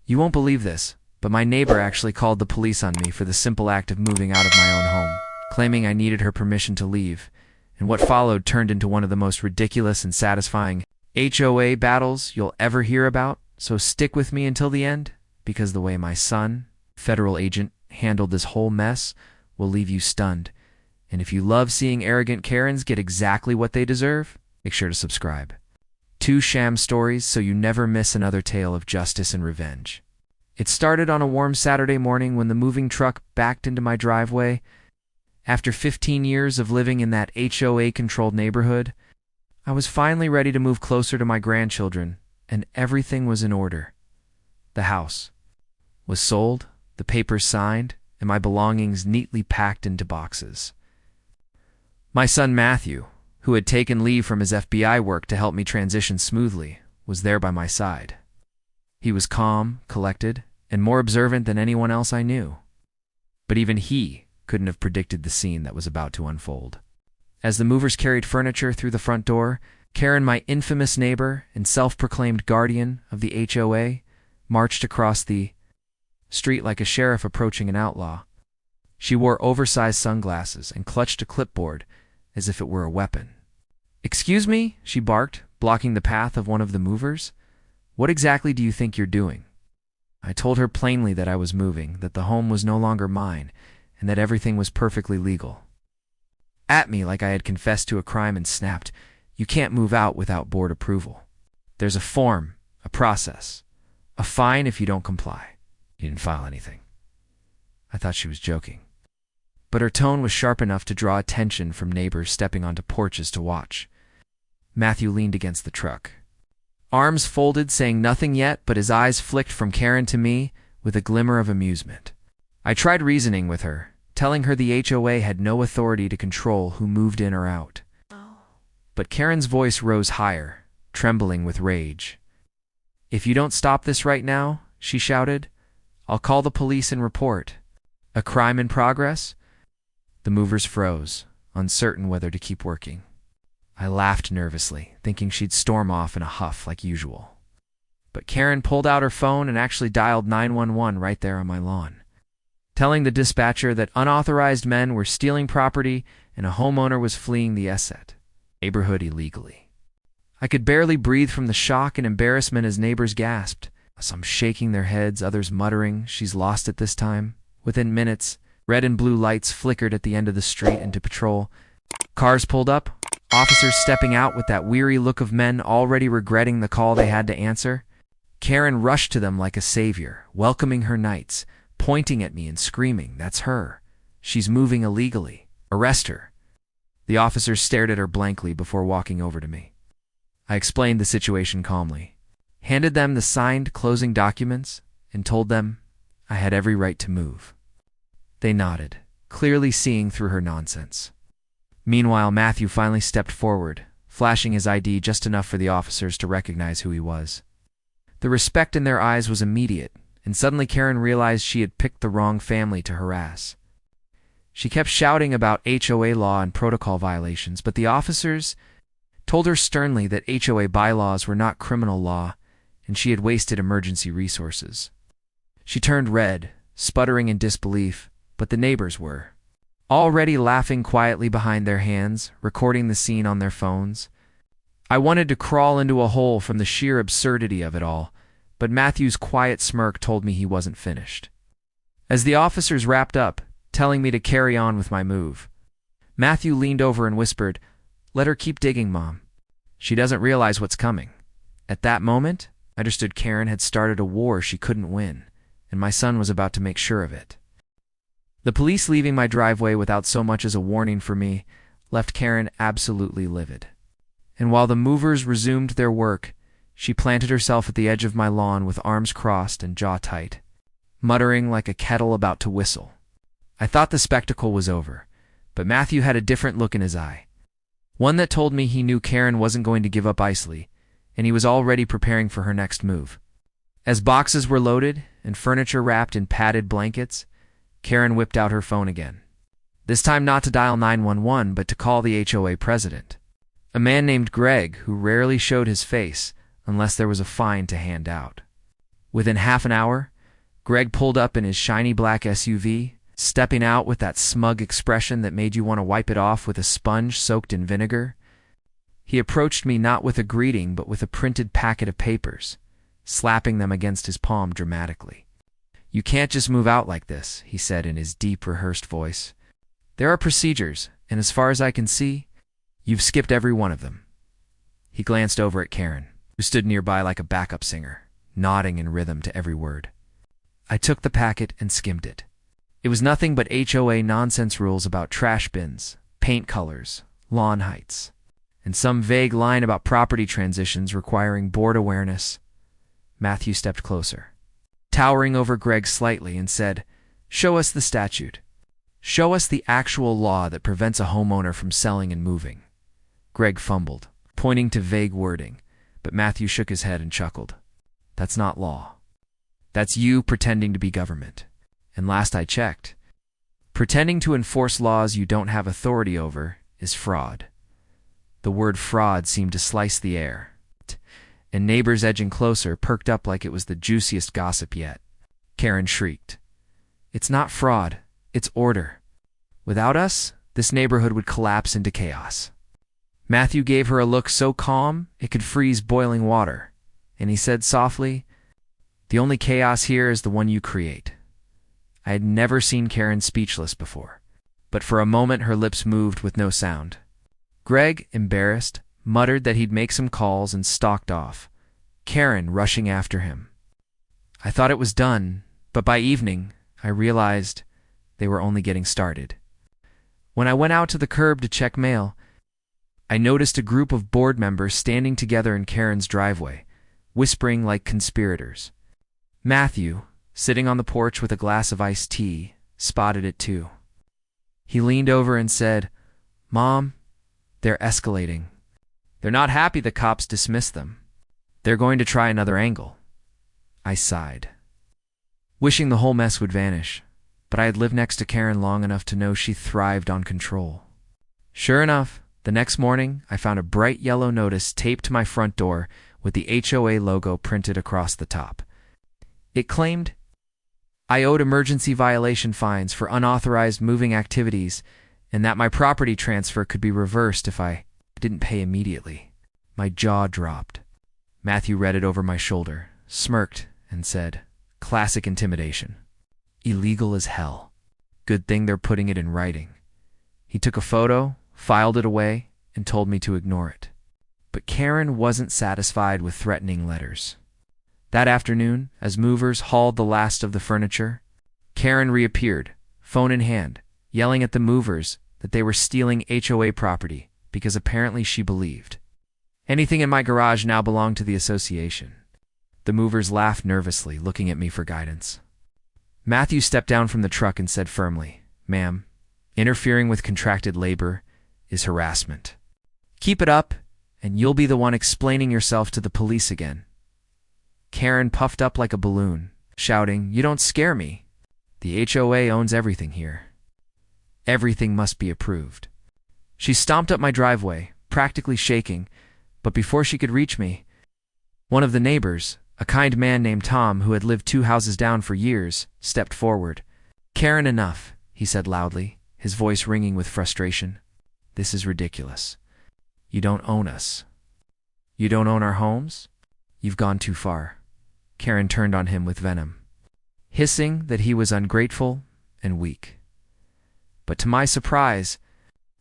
You won't believe this, but my neighbor actually called the police on me for the simple act of moving out of my own home, claiming I needed her permission to leave, and what followed turned into one of the most ridiculous and satisfying HOA battles you'll ever hear about, so stick with me until the end, because the way my son, federal agent, handled this whole mess will leave you stunned. And if you love seeing arrogant Karens get exactly what they deserve, make sure to subscribe. 2 Sham stories so you never miss another tale of justice and revenge. It started on a warm Saturday morning when the moving truck backed into my driveway. After 15 years of living in that HOA-controlled neighborhood, I was finally ready to move closer to my grandchildren, and everything was in order. The house was sold, the papers signed, and my belongings neatly packed into boxes. My son Matthew, who had taken leave from his FBI work to help me transition smoothly, was there by my side. He was calm, collected, and more observant than anyone else I knew. But even he couldn't have predicted the scene that was about to unfold. As the movers carried furniture through the front door, Karen, my infamous neighbor and self-proclaimed guardian of the HOA, marched across the street like a sheriff approaching an outlaw. She wore oversized sunglasses and clutched a clipboard as if it were a weapon. "Excuse me," she barked, blocking the path of one of the movers. "What exactly do you think you're doing?" I told her plainly that I was moving, that the home was no longer mine, and that everything was perfectly legal. At me like I had confessed to a crime and snapped, "You can't move out without board approval. There's a form, a process, a fine if you don't comply." You didn't file anything. I thought she was joking. But her tone was sharp enough to draw attention from neighbors stepping onto porches to watch. Matthew leaned against the truck, arms folded, saying nothing yet, but his eyes flicked from Karen to me with a glimmer of amusement. I tried reasoning with her, telling her the HOA had no authority to control who moved in or out. But Karen's voice rose higher, trembling with rage. "If you don't stop this right now," she shouted, "I'll call the police and report. A crime in progress?" The movers froze, uncertain whether to keep working. I laughed nervously, thinking she'd storm off in a huff like usual. But Karen pulled out her phone and actually dialed 911 right there on my lawn, telling the dispatcher that unauthorized men were stealing property and a homeowner was fleeing the neighborhood illegally. I could barely breathe from the shock and embarrassment as neighbors gasped, some shaking their heads, others muttering, "She's lost it this time." Within minutes, red and blue lights flickered at the end of the street into patrol. Cars pulled up, officers stepping out with that weary look of men already regretting the call they had to answer. Karen rushed to them like a savior, welcoming her knights, pointing at me and screaming, "That's her. She's moving illegally. Arrest her." The officers stared at her blankly before walking over to me. I explained the situation calmly, handed them the signed closing documents, and told them I had every right to move. They nodded, clearly seeing through her nonsense. Meanwhile, Matthew finally stepped forward, flashing his ID just enough for the officers to recognize who he was. The respect in their eyes was immediate, and suddenly Karen realized she had picked the wrong family to harass. She kept shouting about HOA law and protocol violations, but the officers told her sternly that HOA bylaws were not criminal law, and she had wasted emergency resources. She turned red, sputtering in disbelief, but the neighbors were already laughing quietly behind their hands, recording the scene on their phones. I wanted to crawl into a hole from the sheer absurdity of it all, but Matthew's quiet smirk told me he wasn't finished. As the officers wrapped up, telling me to carry on with my move, Matthew leaned over and whispered, "Let her keep digging, Mom. She doesn't realize what's coming." At that moment, I understood Karen had started a war she couldn't win, and my son was about to make sure of it. The police leaving my driveway without so much as a warning for me left Karen absolutely livid. And while the movers resumed their work, she planted herself at the edge of my lawn with arms crossed and jaw tight, muttering like a kettle about to whistle. I thought the spectacle was over, but Matthew had a different look in his eye, one that told me he knew Karen wasn't going to give up easily, and he was already preparing for her next move. As boxes were loaded and furniture wrapped in padded blankets, Karen whipped out her phone again. This time not to dial 911, but to call the HOA president, a man named Greg who rarely showed his face unless there was a fine to hand out. Within half an hour, Greg pulled up in his shiny black SUV, stepping out with that smug expression that made you want to wipe it off with a sponge soaked in vinegar. He approached me not with a greeting but with a printed packet of papers, slapping them against his palm dramatically. "You can't just move out like this," he said in his deep, rehearsed voice. "There are procedures, and as far as I can see, you've skipped every one of them." He glanced over at Karen, who stood nearby like a backup singer, nodding in rhythm to every word. I took the packet and skimmed it. It was nothing but HOA nonsense rules about trash bins, paint colors, lawn heights, and some vague line about property transitions requiring board awareness. Matthew stepped closer, towering over Greg slightly, and said, "Show us the statute. Show us the actual law that prevents a homeowner from selling and moving." Greg fumbled, pointing to vague wording, but Matthew shook his head and chuckled. "That's not law. That's you pretending to be government. And last I checked, pretending to enforce laws you don't have authority over is fraud." The word fraud seemed to slice the air, and neighbors edging closer perked up like it was the juiciest gossip yet. Karen shrieked, "It's not fraud, it's order. Without us, this neighborhood would collapse into chaos." Matthew gave her a look so calm it could freeze boiling water, and he said softly, "The only chaos here is the one you create." I had never seen Karen speechless before, but for a moment her lips moved with no sound. Greg, embarrassed, muttered that he'd make some calls and stalked off, Karen rushing after him. I thought it was done, but by evening, I realized they were only getting started. When I went out to the curb to check mail, I noticed a group of board members standing together in Karen's driveway, whispering like conspirators. Matthew, sitting on the porch with a glass of iced tea, spotted it too. He leaned over and said, "Mom, they're escalating. They're not happy the cops dismissed them. They're going to try another angle." I sighed, wishing the whole mess would vanish, but I had lived next to Karen long enough to know she thrived on control. Sure enough, the next morning I found a bright yellow notice taped to my front door with the HOA logo printed across the top. It claimed I owed emergency violation fines for unauthorized moving activities and that my property transfer could be reversed if I didn't pay immediately. My jaw dropped. Matthew read it over my shoulder, smirked, and said, "Classic intimidation. Illegal as hell. Good thing they're putting it in writing." He took a photo, filed it away, and told me to ignore it. But Karen wasn't satisfied with threatening letters. That afternoon, as movers hauled the last of the furniture, Karen reappeared, phone in hand, yelling at the movers that they were stealing HOA property because apparently she believed anything in my garage now belonged to the association. The movers laughed nervously, looking at me for guidance. Matthew stepped down from the truck and said firmly, "Ma'am, interfering with contracted labor is harassment. Keep it up, and you'll be the one explaining yourself to the police again." Karen puffed up like a balloon, shouting, "You don't scare me. The HOA owns everything here. Everything must be approved." She stomped up my driveway, practically shaking, but before she could reach me, one of the neighbors, a kind man named Tom who had lived 2 houses down for years, stepped forward. "Karen, enough," he said loudly, his voice ringing with frustration. "This is ridiculous. You don't own us. You don't own our homes? You've gone too far." Karen turned on him with venom, hissing that he was ungrateful and weak. But to my surprise,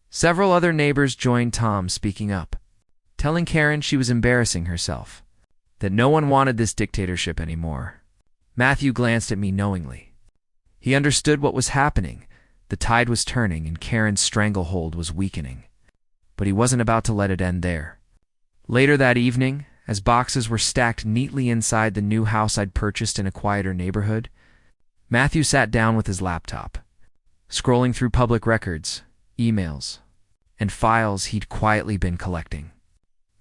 several other neighbors joined Tom, speaking up, telling Karen she was embarrassing herself, that no one wanted this dictatorship anymore. Matthew glanced at me knowingly. He understood what was happening. The tide was turning and Karen's stranglehold was weakening. But he wasn't about to let it end there. Later that evening, as boxes were stacked neatly inside the new house I'd purchased in a quieter neighborhood, Matthew sat down with his laptop, scrolling through public records, emails, and files he'd quietly been collecting.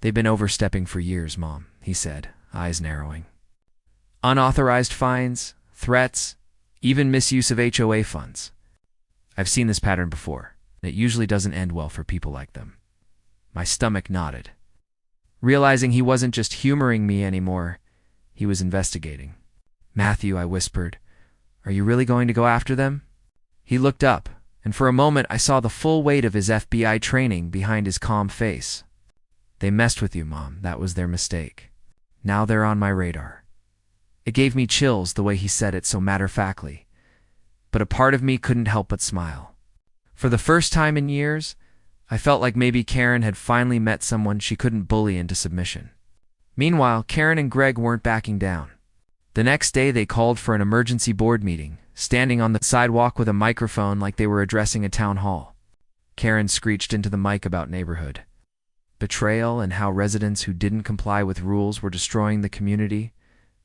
"They've been overstepping for years, Mom," he said, eyes narrowing. "Unauthorized fines, threats, even misuse of HOA funds. I've seen this pattern before, and it usually doesn't end well for people like them." My stomach nodded. Realizing he wasn't just humoring me anymore, he was investigating. "Matthew," I whispered, "are you really going to go after them?" He looked up, and for a moment I saw the full weight of his FBI training behind his calm face. "They messed with you, Mom. That was their mistake. Now they're on my radar." It gave me chills the way he said it so matter-of-factly, but a part of me couldn't help but smile. For the first time in years, I felt like maybe Karen had finally met someone she couldn't bully into submission. Meanwhile, Karen and Greg weren't backing down. The next day they called for an emergency board meeting, standing on the sidewalk with a microphone like they were addressing a town hall. Karen screeched into the mic about neighborhood betrayal and how residents who didn't comply with rules were destroying the community.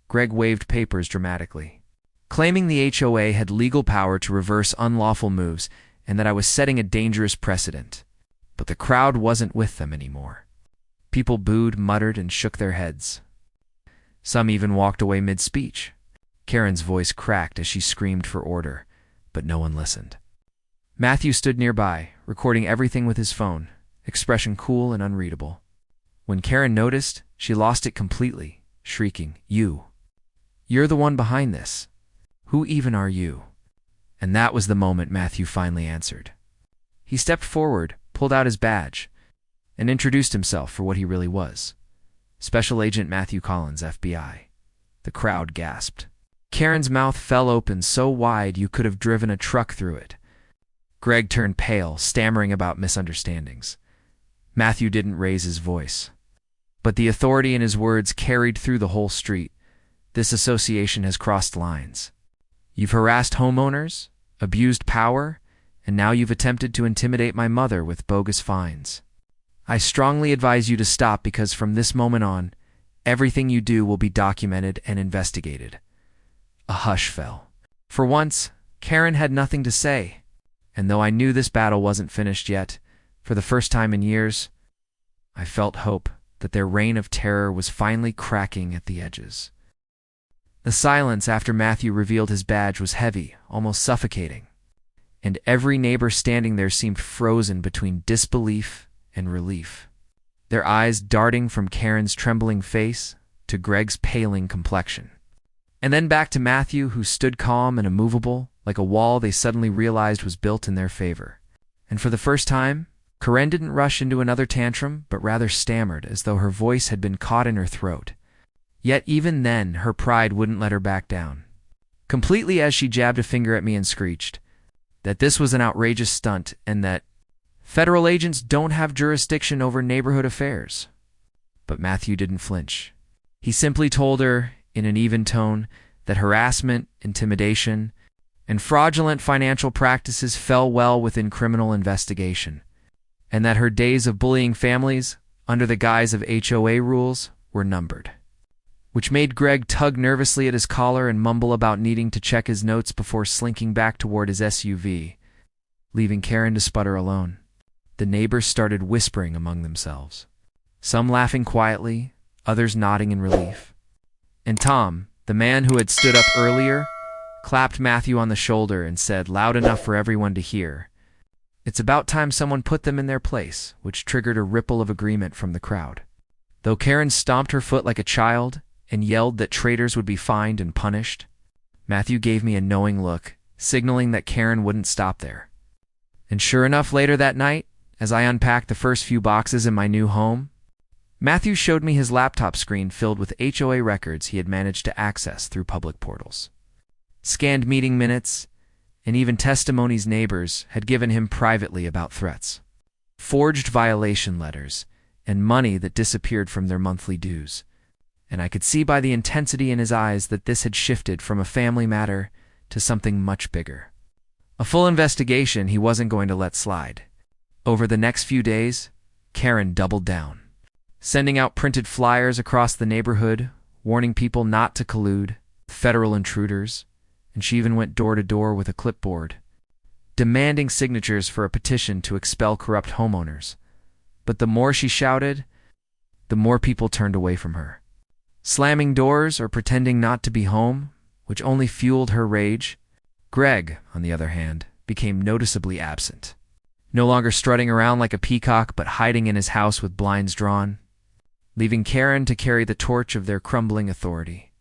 Greg waved papers dramatically, claiming the HOA had legal power to reverse unlawful moves and that I was setting a dangerous precedent. But the crowd wasn't with them anymore. People booed, muttered, and shook their heads. Some even walked away mid-speech. Karen's voice cracked as she screamed for order, but no one listened. Matthew stood nearby, recording everything with his phone, expression cool and unreadable. When Karen noticed, she lost it completely, shrieking, You're the one behind this. Who even are you?" And that was the moment Matthew finally answered. He stepped forward, pulled out his badge, and introduced himself for what he really was. Special Agent Matthew Collins, FBI. The crowd gasped. Karen's mouth fell open so wide you could have driven a truck through it. Greg turned pale, stammering about misunderstandings. Matthew didn't raise his voice, but the authority in his words carried through the whole street. "This association has crossed lines. You've harassed homeowners, abused power, and now you've attempted to intimidate my mother with bogus fines. I strongly advise you to stop because from this moment on, everything you do will be documented and investigated." A hush fell. For once, Karen had nothing to say, and though I knew this battle wasn't finished yet, for the first time in years, I felt hope that their reign of terror was finally cracking at the edges. The silence after Matthew revealed his badge was heavy, almost suffocating, and every neighbor standing there seemed frozen between disbelief and relief, their eyes darting from Karen's trembling face to Greg's paling complexion. And then back to Matthew, who stood calm and immovable, like a wall they suddenly realized was built in their favor. And for the first time, Karen didn't rush into another tantrum, but rather stammered, as though her voice had been caught in her throat. Yet even then, her pride wouldn't let her back down. Completely as she jabbed a finger at me and screeched that this was an outrageous stunt and that federal agents don't have jurisdiction over neighborhood affairs. But Matthew didn't flinch. He simply told her, in an even tone, that harassment, intimidation, and fraudulent financial practices fell well within criminal investigation, and that her days of bullying families, under the guise of HOA rules, were numbered. Which made Greg tug nervously at his collar and mumble about needing to check his notes before slinking back toward his SUV, leaving Karen to sputter alone. The neighbors started whispering among themselves, some laughing quietly, others nodding in relief. And Tom, the man who had stood up earlier, clapped Matthew on the shoulder and said, loud enough for everyone to hear, "It's about time someone put them in their place," which triggered a ripple of agreement from the crowd. Though Karen stomped her foot like a child and yelled that traitors would be fined and punished, Matthew gave me a knowing look, signaling that Karen wouldn't stop there. And sure enough, later that night, as I unpacked the first few boxes in my new home, Matthew showed me his laptop screen filled with HOA records he had managed to access through public portals. Scanned meeting minutes, and even testimonies neighbors had given him privately about threats, forged violation letters, and money that disappeared from their monthly dues. And I could see by the intensity in his eyes that this had shifted from a family matter to something much bigger. A full investigation he wasn't going to let slide. Over the next few days, Karen doubled down, sending out printed flyers across the neighborhood, warning people not to collude with federal intruders, and she even went door to door with a clipboard, demanding signatures for a petition to expel corrupt homeowners. But the more she shouted, the more people turned away from her, slamming doors or pretending not to be home, which only fueled her rage. Greg, on the other hand, became noticeably absent, no longer strutting around like a peacock but hiding in his house with blinds drawn, leaving Karen to carry the torch of their crumbling authority.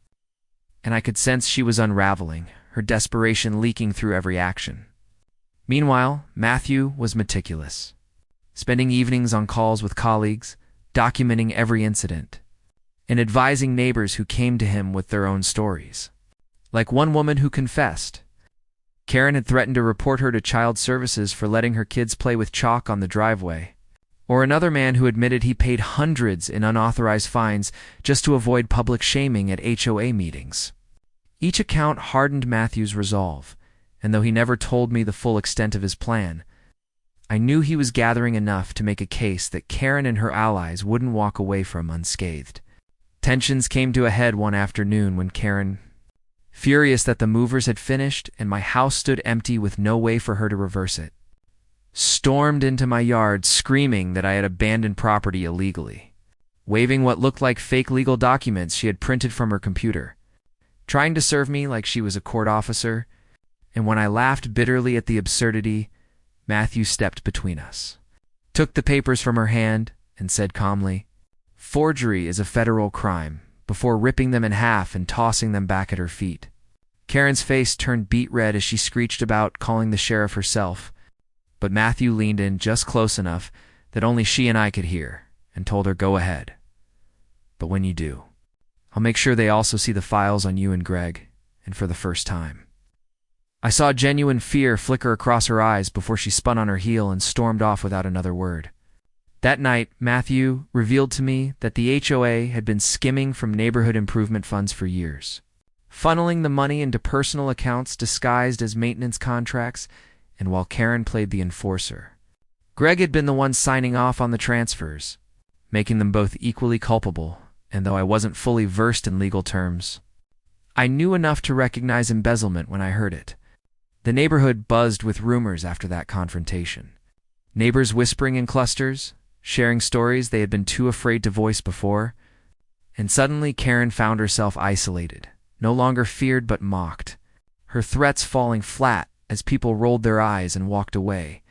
and I could sense she was unraveling, her desperation leaking through every action. Meanwhile, Matthew was meticulous, spending evenings on calls with colleagues, documenting every incident, and advising neighbors who came to him with their own stories. Like one woman who confessed. Karen had threatened to report her to child services for letting her kids play with chalk on the driveway. Or another man who admitted he paid hundreds in unauthorized fines just to avoid public shaming at HOA meetings. Each account hardened Matthew's resolve, and though he never told me the full extent of his plan, I knew he was gathering enough to make a case that Karen and her allies wouldn't walk away from unscathed. Tensions came to a head one afternoon when Karen, furious that the movers had finished and my house stood empty with no way for her to reverse it, stormed into my yard screaming that I had abandoned property illegally, waving what looked like fake legal documents she had printed from her computer, trying to serve me like she was a court officer, and when I laughed bitterly at the absurdity, Matthew stepped between us, took the papers from her hand, and said calmly, "Forgery is a federal crime," before ripping them in half and tossing them back at her feet. Karen's face turned beet red as she screeched about calling the sheriff herself, but Matthew leaned in just close enough that only she and I could hear, and told her, "Go ahead. But when you do, I'll make sure they also see the files on you and Greg, and for the first time." I saw genuine fear flicker across her eyes before she spun on her heel and stormed off without another word. That night, Matthew revealed to me that the HOA had been skimming from neighborhood improvement funds for years, funneling the money into personal accounts disguised as maintenance contracts, and while Karen played the enforcer, Greg had been the one signing off on the transfers, making them both equally culpable, and though I wasn't fully versed in legal terms, I knew enough to recognize embezzlement when I heard it. The neighborhood buzzed with rumors after that confrontation. Neighbors whispering in clusters, sharing stories they had been too afraid to voice before, and suddenly Karen found herself isolated, no longer feared but mocked, her threats falling flat as people rolled their eyes and walked away.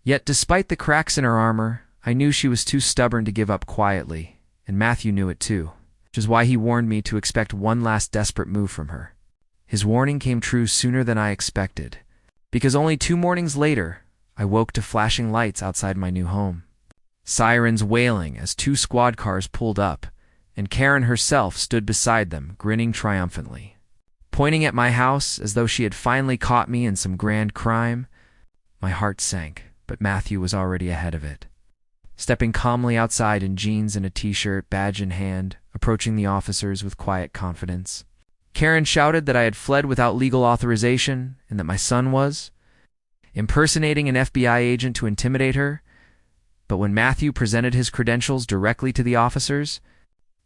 Yet despite the cracks in her armor, I knew she was too stubborn to give up quietly, and Matthew knew it too, which is why he warned me to expect one last desperate move from her. His warning came true sooner than I expected, because only 2 mornings later, I woke to flashing lights outside my new home, sirens wailing as 2 squad cars pulled up, and Karen herself stood beside them, grinning triumphantly, pointing at my house as though she had finally caught me in some grand crime. My heart sank, but Matthew was already ahead of it, stepping calmly outside in jeans and a t-shirt, badge in hand, approaching the officers with quiet confidence. Karen shouted that I had fled without legal authorization and that my son was impersonating an FBI agent to intimidate her. But when Matthew presented his credentials directly to the officers,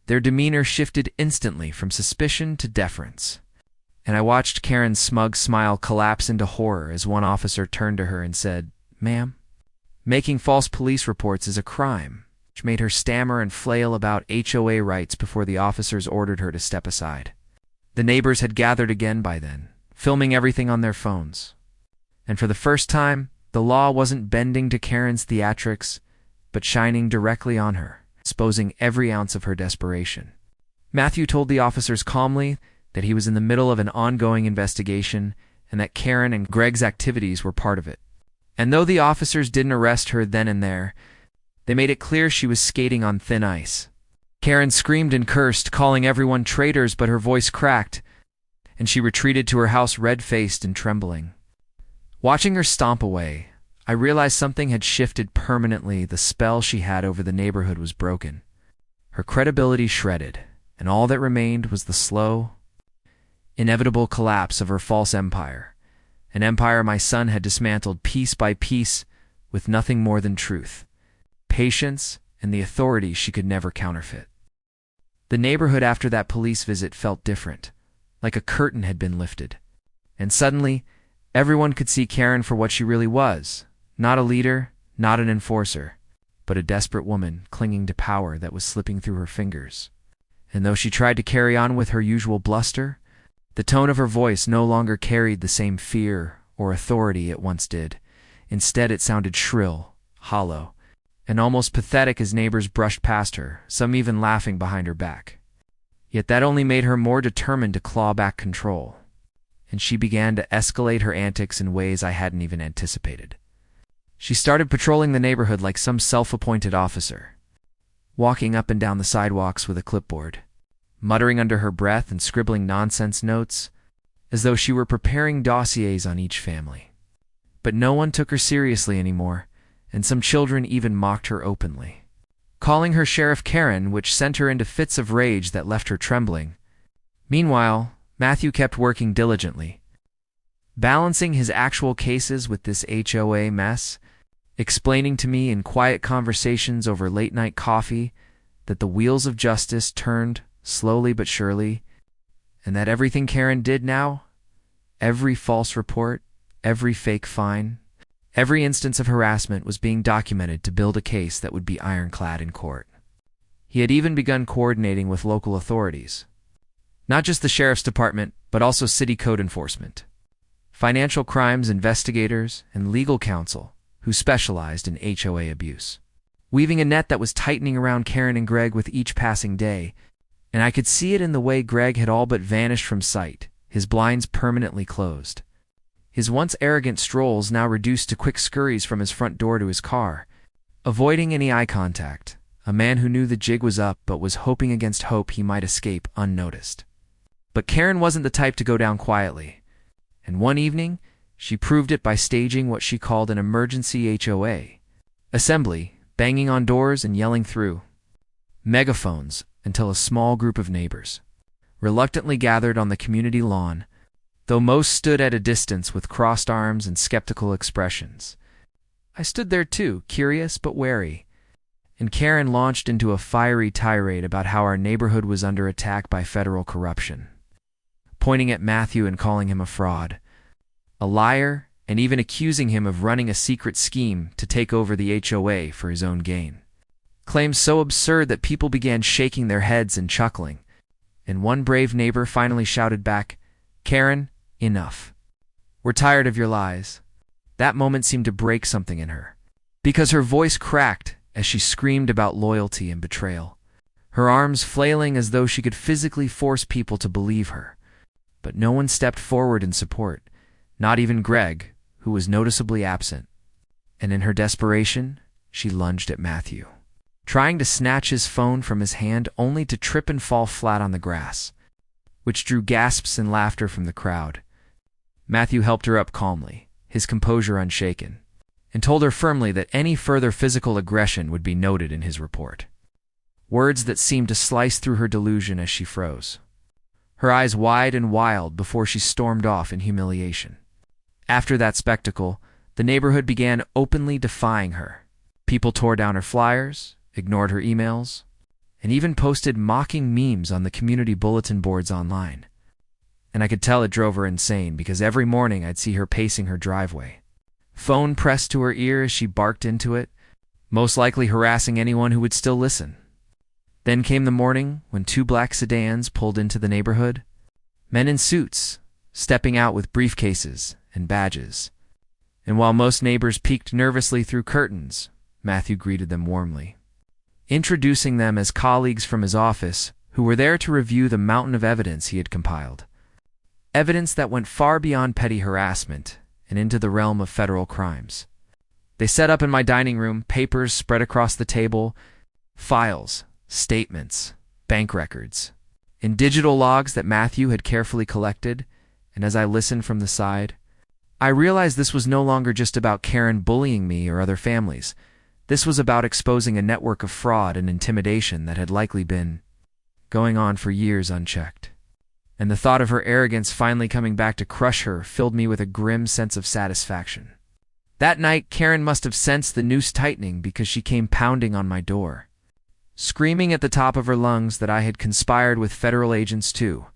their demeanor shifted instantly from suspicion to deference, and I watched Karen's smug smile collapse into horror as one officer turned to her and said, "Ma'am, making false police reports is a crime," which made her stammer and flail about HOA rights before the officers ordered her to step aside. The neighbors had gathered again by then, filming everything on their phones. And for the first time, the law wasn't bending to Karen's theatrics, but shining directly on her, exposing every ounce of her desperation. Matthew told the officers calmly that he was in the middle of an ongoing investigation and that Karen and Greg's activities were part of it. And though the officers didn't arrest her then and there, they made it clear she was skating on thin ice. Karen screamed and cursed, calling everyone traitors, but her voice cracked, and she retreated to her house red-faced and trembling. Watching her stomp away, I realized something had shifted permanently. The spell she had over the neighborhood was broken. Her credibility shredded, and all that remained was the slow, inevitable collapse of her false empire, an empire my son had dismantled piece by piece with nothing more than truth, patience, and the authority she could never counterfeit. The neighborhood after that police visit felt different, like a curtain had been lifted, and suddenly everyone could see Karen for what she really was, not a leader, not an enforcer, but a desperate woman clinging to power that was slipping through her fingers. And though she tried to carry on with her usual bluster, the tone of her voice no longer carried the same fear or authority it once did. Instead, it sounded shrill, hollow, and almost pathetic as neighbors brushed past her, some even laughing behind her back. Yet that only made her more determined to claw back control, and she began to escalate her antics in ways I hadn't even anticipated. She started patrolling the neighborhood like some self-appointed officer, walking up and down the sidewalks with a clipboard, muttering under her breath and scribbling nonsense notes, as though she were preparing dossiers on each family. But no one took her seriously anymore, and some children even mocked her openly, calling her Sheriff Karen, which sent her into fits of rage that left her trembling. Meanwhile, Matthew kept working diligently, balancing his actual cases with this HOA mess, explaining to me in quiet conversations over late-night coffee that the wheels of justice turned slowly but surely, and that everything Karen did now, every false report, every fake fine, every instance of harassment was being documented to build a case that would be ironclad in court. He had even begun coordinating with local authorities, not just the sheriff's department, but also city code enforcement, financial crimes investigators, and legal counsel who specialized in HOA abuse, weaving a net that was tightening around Karen and Greg with each passing day, and I could see it in the way Greg had all but vanished from sight, his blinds permanently closed, his once arrogant strolls now reduced to quick scurries from his front door to his car, avoiding any eye contact, a man who knew the jig was up but was hoping against hope he might escape unnoticed. But Karen wasn't the type to go down quietly, and one evening she proved it by staging what she called an emergency HOA assembly, banging on doors and yelling through megaphones until a small group of neighbors reluctantly gathered on the community lawn, though most stood at a distance with crossed arms and skeptical expressions. I stood there too, curious but wary, and Karen launched into a fiery tirade about how our neighborhood was under attack by federal corruption, pointing at Matthew and calling him a fraud, a liar, and even accusing him of running a secret scheme to take over the HOA for his own gain. Claims so absurd that people began shaking their heads and chuckling, and one brave neighbor finally shouted back, "Karen, enough. We're tired of your lies." That moment seemed to break something in her, because her voice cracked as she screamed about loyalty and betrayal, her arms flailing as though she could physically force people to believe her. But no one stepped forward in support, not even Greg, who was noticeably absent. And in her desperation, she lunged at Matthew, trying to snatch his phone from his hand only to trip and fall flat on the grass, which drew gasps and laughter from the crowd. Matthew helped her up calmly, his composure unshaken, and told her firmly that any further physical aggression would be noted in his report. Words that seemed to slice through her delusion as she froze, her eyes wide and wild before she stormed off in humiliation. After that spectacle, the neighborhood began openly defying her. People tore down her flyers, ignored her emails, and even posted mocking memes on the community bulletin boards online. And I could tell it drove her insane because every morning I'd see her pacing her driveway, phone pressed to her ear as she barked into it, most likely harassing anyone who would still listen. Then came the morning when 2 black sedans pulled into the neighborhood, men in suits, stepping out with briefcases and badges. And while most neighbors peeked nervously through curtains, Matthew greeted them warmly, introducing them as colleagues from his office who were there to review the mountain of evidence he had compiled. Evidence that went far beyond petty harassment and into the realm of federal crimes. They set up in my dining room, papers spread across the table, files, statements, bank records, and digital logs that Matthew had carefully collected, and as I listened from the side, I realized this was no longer just about Karen bullying me or other families. This was about exposing a network of fraud and intimidation that had likely been going on for years unchecked. And the thought of her arrogance finally coming back to crush her filled me with a grim sense of satisfaction. That night, Karen must have sensed the noose tightening because she came pounding on my door, screaming at the top of her lungs that I had conspired with federal agents to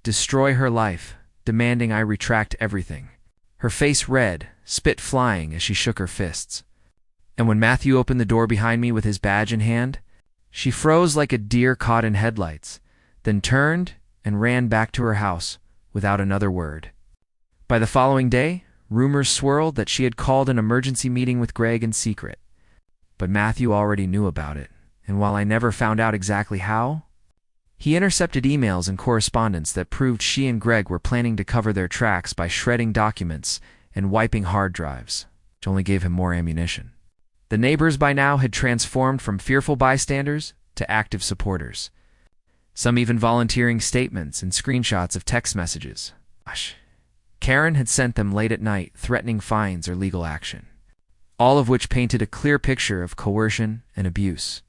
destroy her life, demanding I retract everything. Her face red, spit flying as she shook her fists. And when Matthew opened the door behind me with his badge in hand, she froze like a deer caught in headlights, then turned and ran back to her house without another word. By the following day, rumors swirled that she had called an emergency meeting with Greg in secret. But Matthew already knew about it, and while I never found out exactly how, He intercepted emails and correspondence that proved she and Greg were planning to cover their tracks by shredding documents and wiping hard drives, which only gave him more ammunition. The neighbors by now had transformed from fearful bystanders to active supporters, some even volunteering statements and screenshots of text messages. Karen had sent them late at night, threatening fines or legal action, all of which painted a clear picture of coercion and abuse.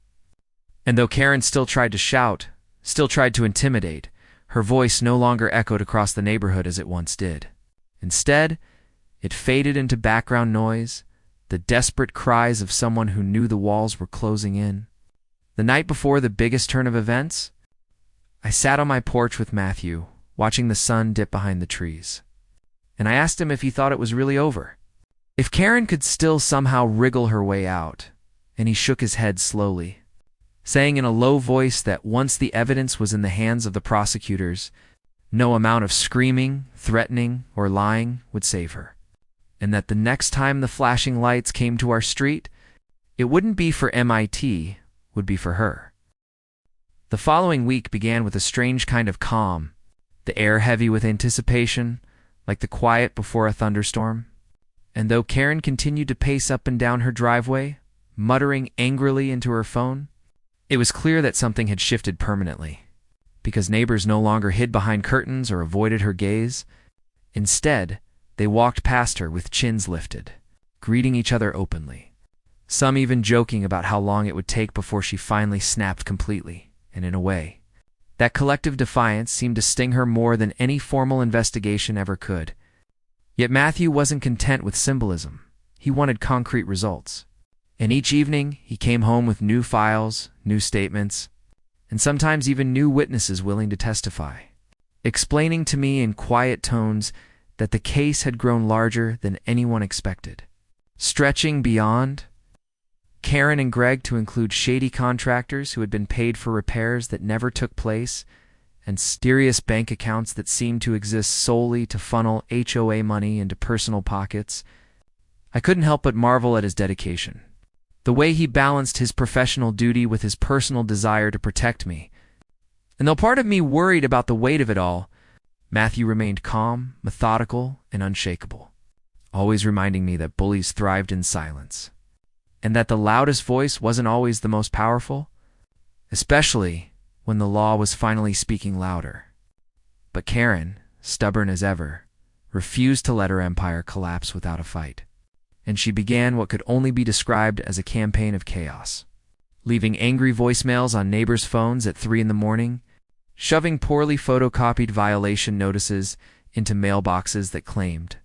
And though Karen still tried to shout, still tried to intimidate, her voice no longer echoed across the neighborhood as it once did. Instead, it faded into background noise, the desperate cries of someone who knew the walls were closing in. The night before the biggest turn of events, I sat on my porch with Matthew, watching the sun dip behind the trees. And I asked him if he thought it was really over, if Karen could still somehow wriggle her way out, and he shook his head slowly, saying in a low voice that once the evidence was in the hands of the prosecutors, no amount of screaming, threatening, or lying would save her, and that the next time the flashing lights came to our street, it wouldn't be for MIT, would be for her. The following week began with a strange kind of calm, the air heavy with anticipation, like the quiet before a thunderstorm. And though Karen continued to pace up and down her driveway, muttering angrily into her phone, it was clear that something had shifted permanently, because neighbors no longer hid behind curtains or avoided her gaze. Instead, they walked past her with chins lifted, greeting each other openly, some even joking about how long it would take before she finally snapped completely. And in a way, that collective defiance seemed to sting her more than any formal investigation ever could. Yet Matthew wasn't content with symbolism. He wanted concrete results. And each evening, he came home with new files, new statements, and sometimes even new witnesses willing to testify, explaining to me in quiet tones that the case had grown larger than anyone expected, stretching beyond Karen and Greg to include shady contractors who had been paid for repairs that never took place, and mysterious bank accounts that seemed to exist solely to funnel HOA money into personal pockets. I couldn't help but marvel at his dedication, the way he balanced his professional duty with his personal desire to protect me. And though part of me worried about the weight of it all, Matthew remained calm, methodical, and unshakable, always reminding me that bullies thrived in silence, and that the loudest voice wasn't always the most powerful, especially when the law was finally speaking louder. But Karen, stubborn as ever, refused to let her empire collapse without a fight, and she began what could only be described as a campaign of chaos, leaving angry voicemails on neighbors' phones at 3 a.m, shoving poorly photocopied violation notices into mailboxes that claimed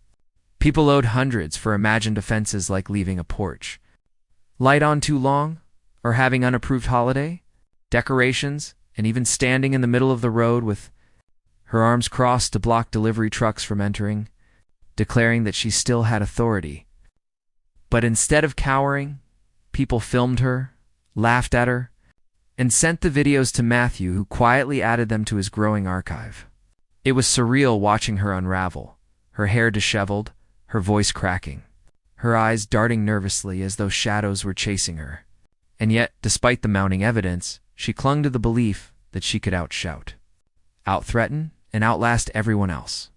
people owed hundreds for imagined offenses like leaving a porch light on too long, or having unapproved holiday decorations, and even standing in the middle of the road with her arms crossed to block delivery trucks from entering, declaring that she still had authority. But instead of cowering, people filmed her, laughed at her, and sent the videos to Matthew, who quietly added them to his growing archive. It was surreal watching her unravel, her hair disheveled, her voice cracking, her eyes darting nervously as though shadows were chasing her. And yet, despite the mounting evidence, she clung to the belief that she could outshout, out-threaten, and outlast everyone else.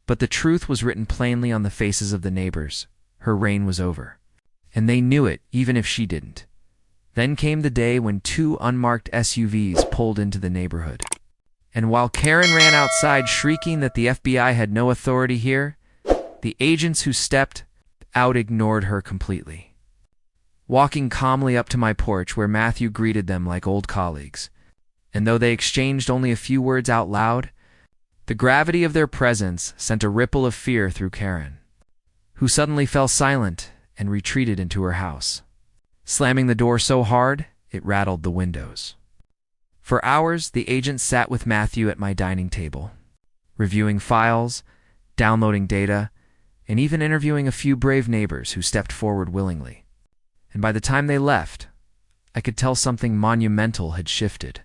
But the truth was written plainly on the faces of the neighbors. Her reign was over, and they knew it even if she didn't. Then came the day when 2 unmarked SUVs pulled into the neighborhood. And while Karen ran outside shrieking that the FBI had no authority here, the agents who stepped out ignored her completely, walking calmly up to my porch where Matthew greeted them like old colleagues. And though they exchanged only a few words out loud, the gravity of their presence sent a ripple of fear through Karen, who suddenly fell silent and retreated into her house, slamming the door so hard it rattled the windows. For hours, the agent sat with Matthew at my dining table, reviewing files, downloading data, and even interviewing a few brave neighbors who stepped forward willingly. And by the time they left, I could tell something monumental had shifted,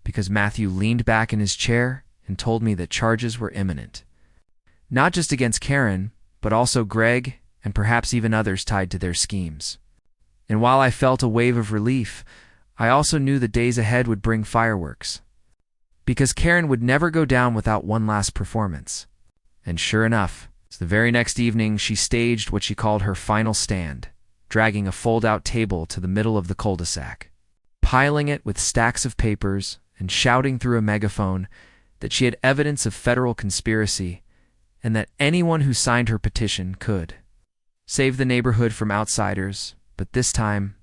because Matthew leaned back in his chair and told me that charges were imminent, not just against Karen, but also Greg and perhaps even others tied to their schemes. And while I felt a wave of relief, I also knew the days ahead would bring fireworks, because Karen would never go down without one last performance. And sure enough, the very next evening she staged what she called her final stand, dragging a fold-out table to the middle of the cul-de-sac, piling it with stacks of papers, and shouting through a megaphone that she had evidence of federal conspiracy and that anyone who signed her petition could save the neighborhood from outsiders. But this time,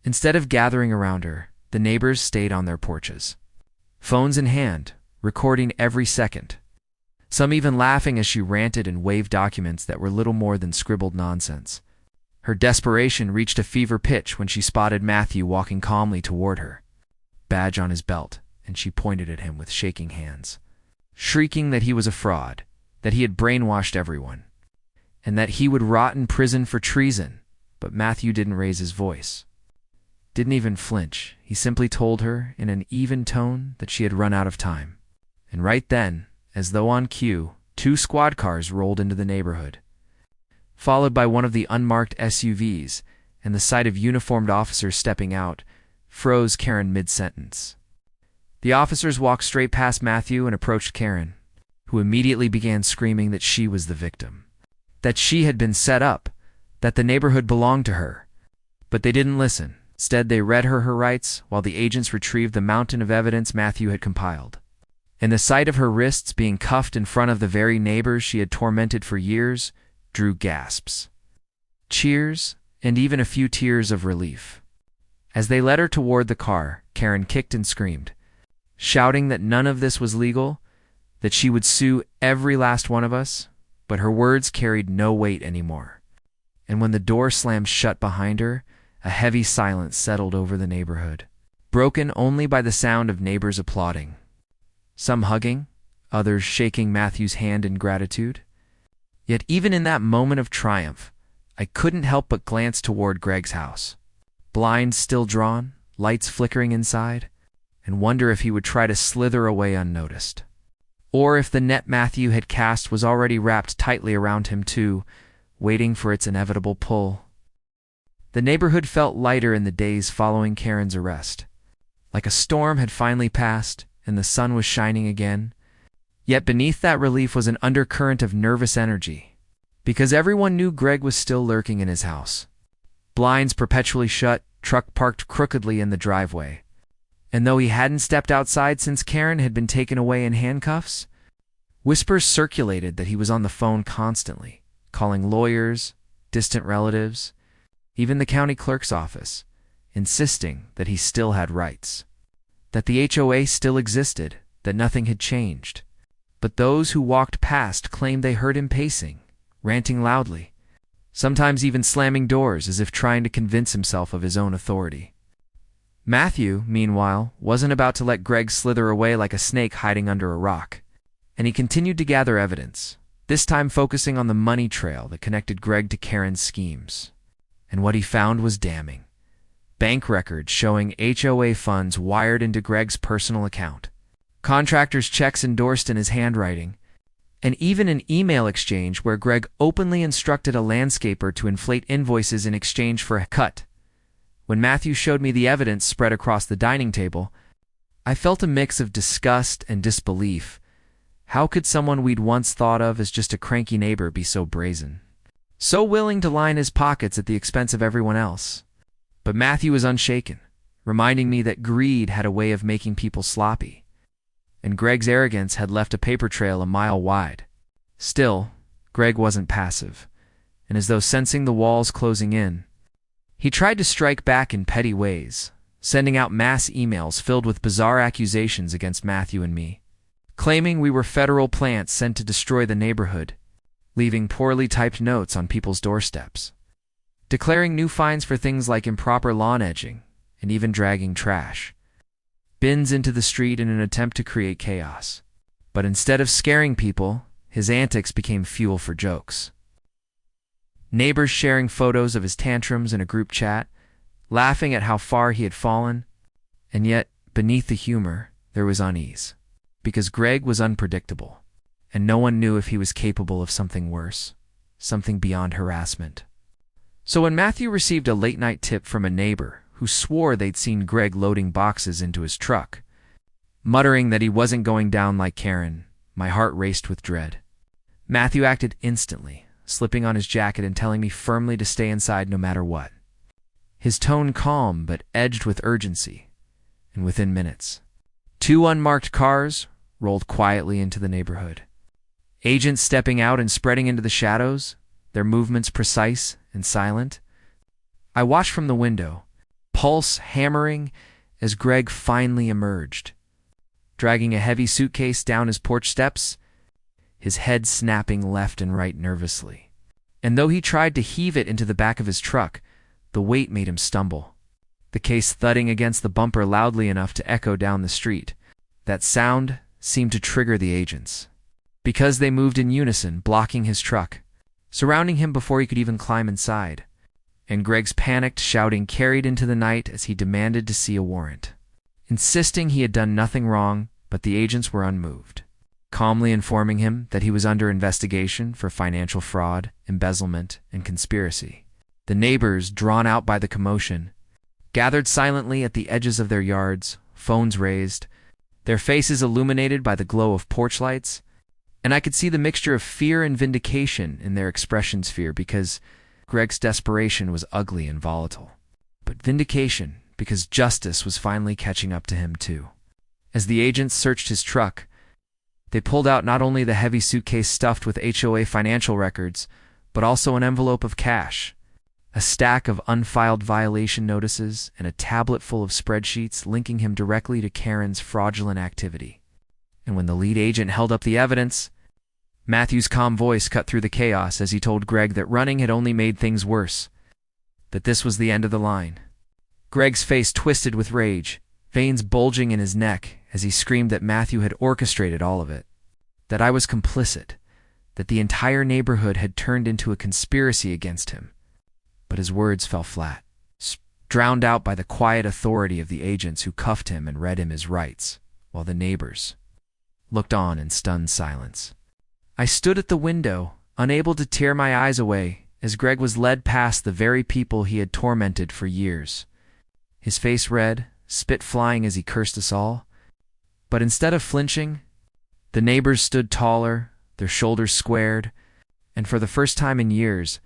instead of gathering around her, the neighbors stayed on their porches, phones in hand, recording every second, some even laughing as she ranted and waved documents that were little more than scribbled nonsense. Her desperation reached a fever pitch when she spotted Matthew walking calmly toward her, badge on his belt, and she pointed at him with shaking hands, shrieking that he was a fraud, that he had brainwashed everyone, and that he would rot in prison for treason. But Matthew didn't raise his voice, didn't even flinch. He simply told her in an even tone that she had run out of time. And right then, as though on cue, 2 squad cars rolled into the neighborhood, followed by one of the unmarked SUVs, and the sight of uniformed officers stepping out froze Karen mid-sentence. The officers walked straight past Matthew and approached Karen, who immediately began screaming that she was the victim, that she had been set up, that the neighborhood belonged to her. But they didn't listen. Instead, they read her rights while the agents retrieved the mountain of evidence Matthew had compiled. And the sight of her wrists being cuffed in front of the very neighbors she had tormented for years drew gasps, cheers, and even a few tears of relief. As they led her toward the car, Karen kicked and screamed, shouting that none of this was legal, that she would sue every last one of us. But her words carried no weight anymore. And when the door slammed shut behind her, a heavy silence settled over the neighborhood, broken only by the sound of neighbors applauding, some hugging, others shaking Matthew's hand in gratitude. Yet even in that moment of triumph, I couldn't help but glance toward Greg's house, blinds still drawn, lights flickering inside, and wonder if he would try to slither away unnoticed, or if the net Matthew had cast was already wrapped tightly around him too, waiting for its inevitable pull. The neighborhood felt lighter in the days following Karen's arrest, like a storm had finally passed and the sun was shining again. Yet beneath that relief was an undercurrent of nervous energy, because everyone knew Greg was still lurking in his house, blinds perpetually shut, truck parked crookedly in the driveway. And though he hadn't stepped outside since Karen had been taken away in handcuffs, whispers circulated that he was on the phone constantly, calling lawyers, distant relatives, even the county clerk's office, insisting that he still had rights, that the HOA still existed, that nothing had changed. But those who walked past claimed they heard him pacing, ranting loudly, sometimes even slamming doors as if trying to convince himself of his own authority. Matthew, meanwhile, wasn't about to let Greg slither away like a snake hiding under a rock, and he continued to gather evidence, this time focusing on the money trail that connected Greg to Karen's schemes. And what he found was damning. Bank records showing HOA funds wired into Greg's personal account, contractors' checks endorsed in his handwriting, and even an email exchange where Greg openly instructed a landscaper to inflate invoices in exchange for a cut. When Matthew showed me the evidence spread across the dining table, I felt a mix of disgust and disbelief. How could someone we'd once thought of as just a cranky neighbor be so brazen, so willing to line his pockets at the expense of everyone else? But Matthew was unshaken, reminding me that greed had a way of making people sloppy, and Greg's arrogance had left a paper trail a mile wide. Still, Greg wasn't passive, and as though sensing the walls closing in, he tried to strike back in petty ways, sending out mass emails filled with bizarre accusations against Matthew and me, claiming we were federal plants sent to destroy the neighborhood, leaving poorly typed notes on people's doorsteps, declaring new fines for things like improper lawn edging and even dragging trash bins into the street in an attempt to create chaos. But instead of scaring people, his antics became fuel for jokes. Neighbors sharing photos of his tantrums in a group chat, laughing at how far he had fallen, and yet, beneath the humor, there was unease, because Greg was unpredictable, and no one knew if he was capable of something worse, something beyond harassment. So when Matthew received a late-night tip from a neighbor who swore they'd seen Greg loading boxes into his truck, Muttering that he wasn't going down like Karen, my heart raced with dread. Matthew acted instantly, slipping on his jacket and telling me firmly to stay inside no matter what. His tone calm but edged with urgency, and within minutes, 2 unmarked cars rolled quietly into the neighborhood. Agents stepping out and spreading into the shadows, their movements precise and silent. I watched from the window, pulse hammering, as Greg finally emerged, dragging a heavy suitcase down his porch steps, his head snapping left and right nervously. And though he tried to heave it into the back of his truck, the weight made him stumble, the case thudding against the bumper loudly enough to echo down the street. That sound seemed to trigger the agents, because they moved in unison, blocking his truck, surrounding him before he could even climb inside. And Greg's panicked shouting carried into the night as he demanded to see a warrant, insisting he had done nothing wrong, but the agents were unmoved, calmly informing him that he was under investigation for financial fraud, embezzlement, and conspiracy. The neighbors, drawn out by the commotion, gathered silently at the edges of their yards, phones raised, their faces illuminated by the glow of porch lights, and I could see the mixture of fear and vindication in their expressions. Fear because Greg's desperation was ugly and volatile, but vindication because justice was finally catching up to him too. As the agents searched his truck, they pulled out not only the heavy suitcase stuffed with HOA financial records, but also an envelope of cash, a stack of unfiled violation notices, and a tablet full of spreadsheets linking him directly to Karen's fraudulent activity. And when the lead agent held up the evidence, Matthew's calm voice cut through the chaos as he told Greg that running had only made things worse, that this was the end of the line. Greg's face twisted with rage, veins bulging in his neck as he screamed that Matthew had orchestrated all of it, that I was complicit, that the entire neighborhood had turned into a conspiracy against him. But his words fell flat, drowned out by the quiet authority of the agents who cuffed him and read him his rights, while the neighbors looked on in stunned silence. I stood at the window, unable to tear my eyes away, as Greg was led past the very people he had tormented for years. His face red, spit flying as he cursed us all. But instead of flinching, the neighbors stood taller, their shoulders squared, and for the first time in years,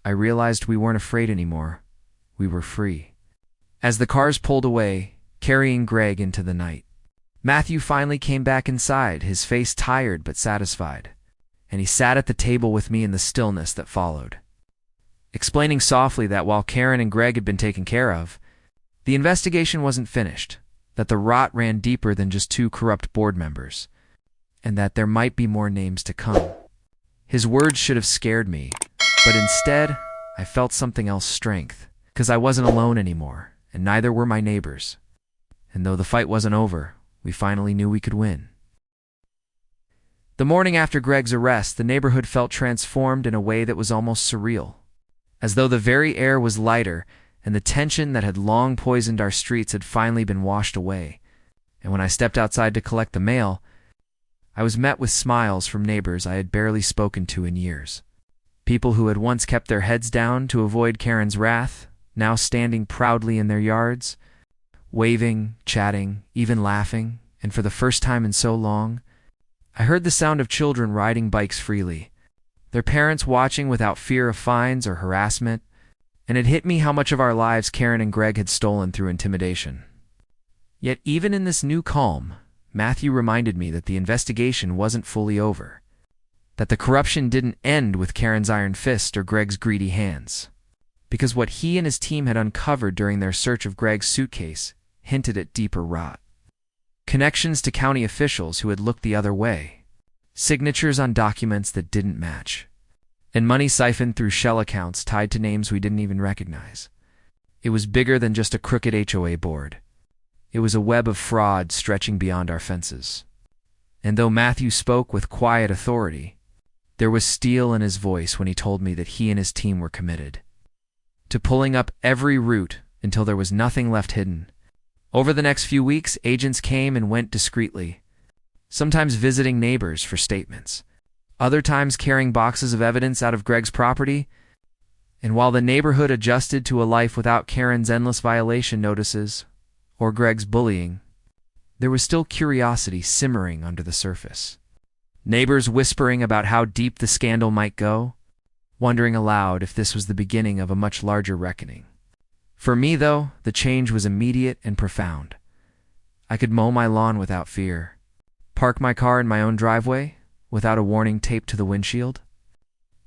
I realized we weren't afraid anymore. We were free. As the cars pulled away, carrying Greg into the night, Matthew finally came back inside, his face tired but satisfied, and he sat at the table with me in the stillness that followed, explaining softly that while Karen and Greg had been taken care of, the investigation wasn't finished, that the rot ran deeper than just 2 corrupt board members, and that there might be more names to come. His words should have scared me, but instead, I felt something else: strength, because I wasn't alone anymore, and neither were my neighbors. And though the fight wasn't over, we finally knew we could win. The morning after Greg's arrest, the neighborhood felt transformed in a way that was almost surreal, as though the very air was lighter and the tension that had long poisoned our streets had finally been washed away. And when I stepped outside to collect the mail, I was met with smiles from neighbors I had barely spoken to in years. People who had once kept their heads down to avoid Karen's wrath, now standing proudly in their yards, waving, chatting, even laughing, and for the first time in so long, I heard the sound of children riding bikes freely, their parents watching without fear of fines or harassment, and it hit me how much of our lives Karen and Greg had stolen through intimidation. Yet even in this new calm, Matthew reminded me that the investigation wasn't fully over, that the corruption didn't end with Karen's iron fist or Greg's greedy hands, because what he and his team had uncovered during their search of Greg's suitcase hinted at deeper rot. Connections to county officials who had looked the other way, signatures on documents that didn't match, and money siphoned through shell accounts tied to names we didn't even recognize. It was bigger than just a crooked HOA board. It was a web of fraud stretching beyond our fences. And though Matthew spoke with quiet authority, there was steel in his voice when he told me that he and his team were committed to pulling up every root until there was nothing left hidden. Over the next few weeks, agents came and went discreetly, sometimes visiting neighbors for statements, other times carrying boxes of evidence out of Greg's property. And while the neighborhood adjusted to a life without Karen's endless violation notices or Greg's bullying, there was still curiosity simmering under the surface. Neighbors whispering about how deep the scandal might go, wondering aloud if this was the beginning of a much larger reckoning. For me, though, the change was immediate and profound. I could mow my lawn without fear, park my car in my own driveway without a warning taped to the windshield,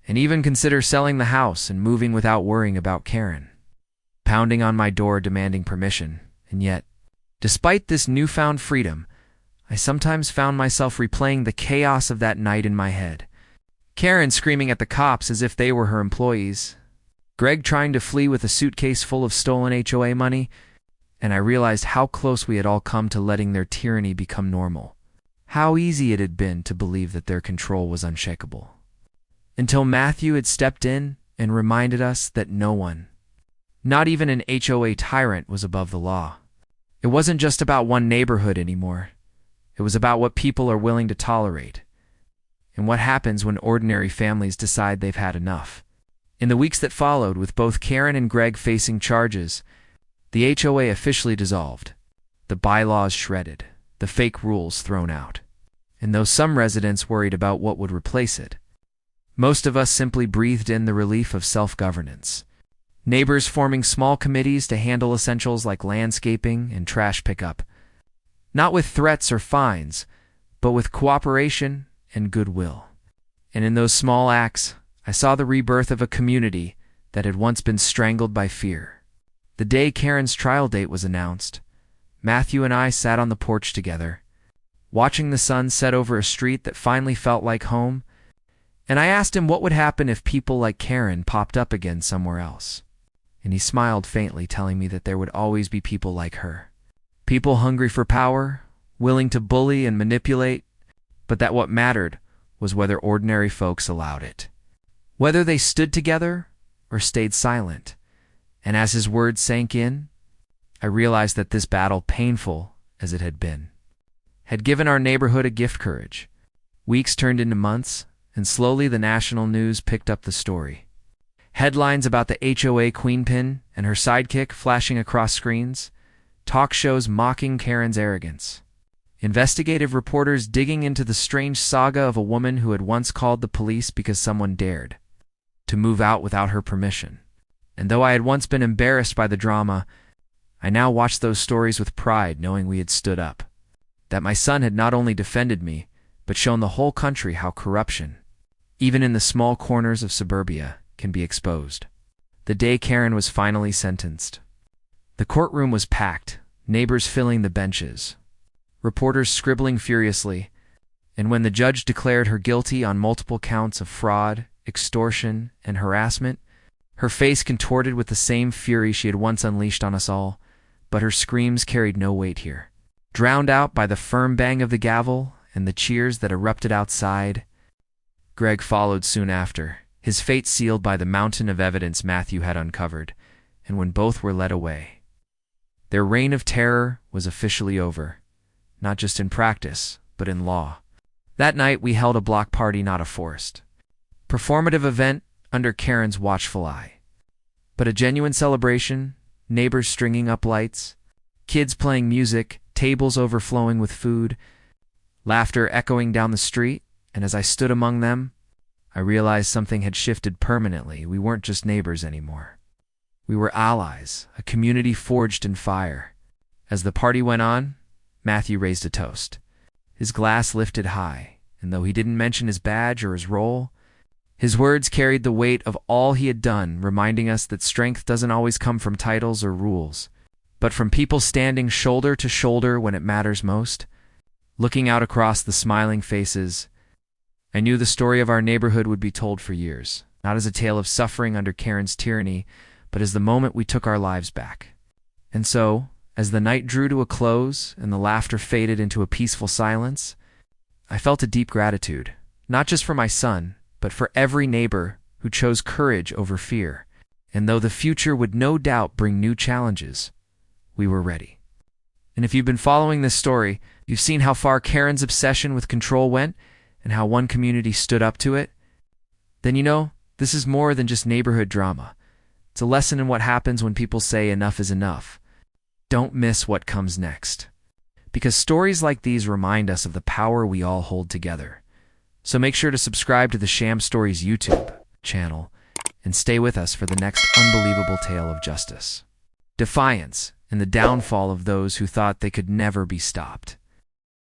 and even consider selling the house and moving without worrying about Karen pounding on my door demanding permission. And yet, despite this newfound freedom, I sometimes found myself replaying the chaos of that night in my head. Karen screaming at the cops as if they were her employees, Greg trying to flee with a suitcase full of stolen HOA money, and I realized how close we had all come to letting their tyranny become normal. How easy it had been to believe that their control was unshakable. Until Matthew had stepped in and reminded us that no one, not even an HOA tyrant, was above the law. It wasn't just about one neighborhood anymore. It was about what people are willing to tolerate, and what happens when ordinary families decide they've had enough. In the weeks that followed, with both Karen and Greg facing charges, the HOA officially dissolved, the bylaws shredded, the fake rules thrown out. And though some residents worried about what would replace it, most of us simply breathed in the relief of self-governance. Neighbors forming small committees to handle essentials like landscaping and trash pickup, not with threats or fines, but with cooperation and goodwill. And in those small acts, I saw the rebirth of a community that had once been strangled by fear. The day Karen's trial date was announced, Matthew and I sat on the porch together, watching the sun set over a street that finally felt like home, and I asked him what would happen if people like Karen popped up again somewhere else. And he smiled faintly, telling me that there would always be people like her. People hungry for power, willing to bully and manipulate, but that what mattered was whether ordinary folks allowed it. Whether they stood together or stayed silent. And as his words sank in, I realized that this battle, painful as it had been, had given our neighborhood a gift: courage. Weeks turned into months, and slowly the national news picked up the story. Headlines about the HOA queenpin and her sidekick flashing across screens, talk shows mocking Karen's arrogance, investigative reporters digging into the strange saga of a woman who had once called the police because someone dared to move out without her permission. And though I had once been embarrassed by the drama, I now watched those stories with pride, knowing we had stood up, that my son had not only defended me, but shown the whole country how corruption, even in the small corners of suburbia, can be exposed. The day Karen was finally sentenced, the courtroom was packed, neighbors filling the benches, reporters scribbling furiously, and when the judge declared her guilty on multiple counts of fraud, extortion, and harassment, her face contorted with the same fury she had once unleashed on us all, but her screams carried no weight here. Drowned out by the firm bang of the gavel and the cheers that erupted outside, Greg followed soon after, his fate sealed by the mountain of evidence Matthew had uncovered. And when both were led away, their reign of terror was officially over, not just in practice, but in law. That night we held a block party, not a forced, performative event under Karen's watchful eye, but a genuine celebration, neighbors stringing up lights, kids playing music, tables overflowing with food, laughter echoing down the street. And as I stood among them, I realized something had shifted permanently. We weren't just neighbors anymore. We were allies, a community forged in fire. As the party went on, Matthew raised a toast, his glass lifted high, and though he didn't mention his badge or his role, his words carried the weight of all he had done, reminding us that strength doesn't always come from titles or rules, but from people standing shoulder to shoulder when it matters most. Looking out across the smiling faces, I knew the story of our neighborhood would be told for years, not as a tale of suffering under Karen's tyranny, but as the moment we took our lives back. And so, as the night drew to a close and the laughter faded into a peaceful silence, I felt a deep gratitude, not just for my son, but for every neighbor who chose courage over fear. And though the future would no doubt bring new challenges, we were ready. And if you've been following this story, you've seen how far Karen's obsession with control went, and how one community stood up to it, then you know this is more than just neighborhood drama. It's a lesson in what happens when people say enough is enough. Don't miss what comes next. because stories like these remind us of the power we all hold together. So make sure to subscribe to the Sham Stories YouTube channel and stay with us for the next unbelievable tale of justice, defiance, and the downfall of those who thought they could never be stopped.